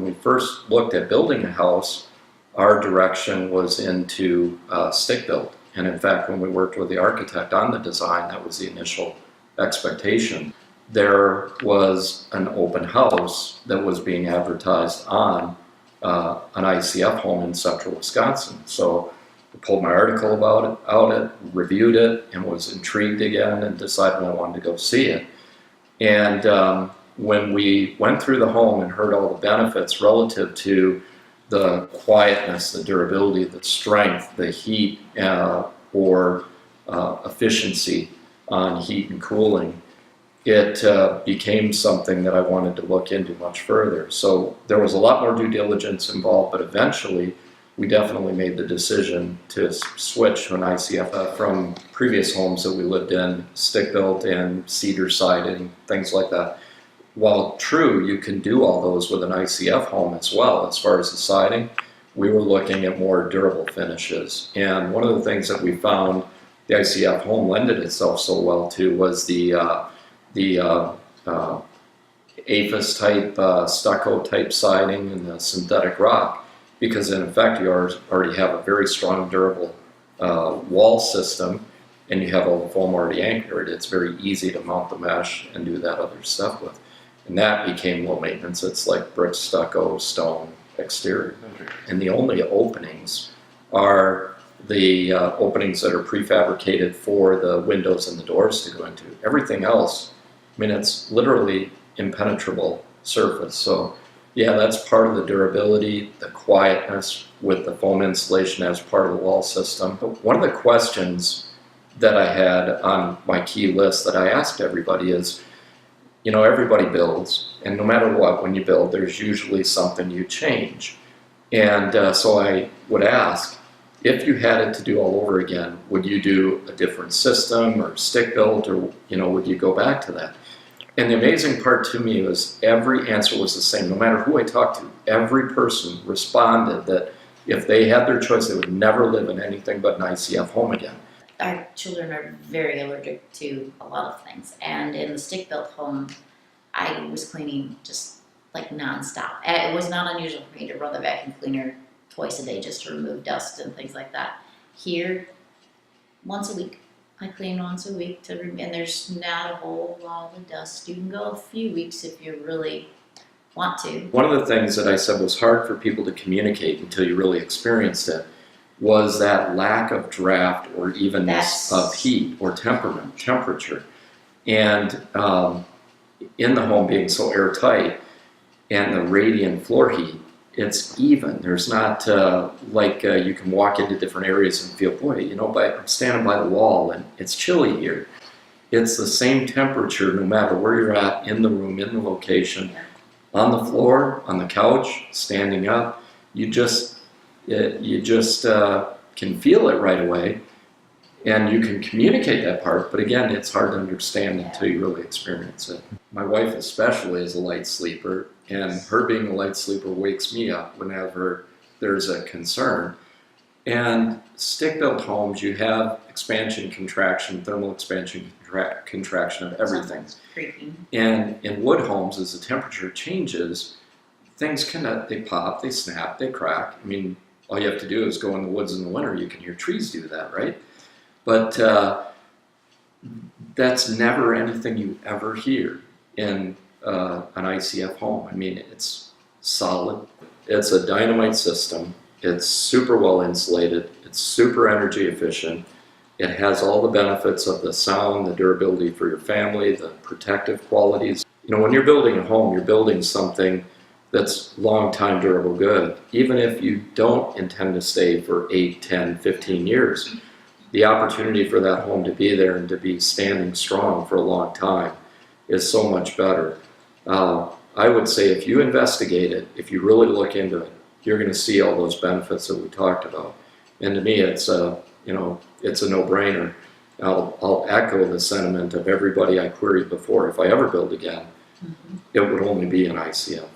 When we first looked at building a house, our direction was into stick built. And in fact, when we worked with the architect on the design, that was the initial expectation. There was an open house that was being advertised on an ICF home in central Wisconsin. So I pulled my article about it, reviewed it, and was intrigued again and decided I wanted to go see it. And when we went through the home and heard all the benefits relative to the quietness, the durability, the strength, the heat or efficiency on heat and cooling, it became something that I wanted to look into much further. So there was a lot more due diligence involved, but eventually we definitely made the decision to switch to an ICF from previous homes that we lived in, stick built and cedar siding, things like that. While true, you can do all those with an ICF home as well. As far as the siding, we were looking at more durable finishes. And one of the things that we found the ICF home lended itself so well to was the APHIS type, stucco type siding and the synthetic rock, because in effect you already have a very strong durable wall system, and you have all the foam already anchored. It's very easy to mount the mesh and do that other stuff with. And that became low maintenance. It's like brick, stucco, stone, exterior. And the only openings are the openings that are prefabricated for the windows and the doors to go into. Everything else, I mean, it's literally impenetrable surface. So yeah, that's part of the durability, the quietness with the foam insulation as part of the wall system. But one of the questions that I had on my key list that I asked everybody is, you know, everybody builds, and no matter what, when you build, there's usually something you change. And so I would ask, if you had it to do all over again, would you do a different system or stick built, or, you know, would you go back to that? And the amazing part to me was every answer was the same. No matter who I talked to, every person responded that if they had their choice, they would never live in anything but an ICF home again. Our children are very allergic to a lot of things, and in the stick-built home, I was cleaning just like nonstop. It was not unusual for me to run the vacuum cleaner twice a day just to remove dust and things like that. Here, once a week. I clean once a week, and there's not a whole lot of dust. You can go a few weeks if you really want to. One of the things that I said was hard for people to communicate until you really experienced it was that lack of draft or evenness of heat or temperature. And in the home being so airtight and the radiant floor heat, it's even. There's not you can walk into different areas and feel, boy, you know, I'm standing by the wall and it's chilly here. It's the same temperature no matter where you're at in the room, in the location, on the floor, on the couch, standing up. You just can feel it right away, and you can communicate that part, but again, it's hard to understand until you really experience it. My wife especially is a light sleeper, and her being a light sleeper wakes me up whenever there's a concern. And stick-built homes, you have expansion, contraction, thermal expansion, contraction of everything. And in wood homes, as the temperature changes, things they pop, they snap, they crack. I mean, all you have to do is go in the woods in the winter. You can hear trees do that, right? But that's never anything you ever hear in an ICF home. I mean, it's solid. It's a dynamite system. It's super well insulated. It's super energy efficient. It has all the benefits of the sound, the durability for your family, the protective qualities. You know, when you're building a home, you're building something that's long time durable good. Even if you don't intend to stay for 8, 10, 15 years, the opportunity for that home to be there and to be standing strong for a long time is so much better. I would say if you investigate it, if you really look into it, you're going to see all those benefits that we talked about. And to me, it's a no-brainer. I'll echo the sentiment of everybody I queried before. If I ever build again, it would only be an ICF.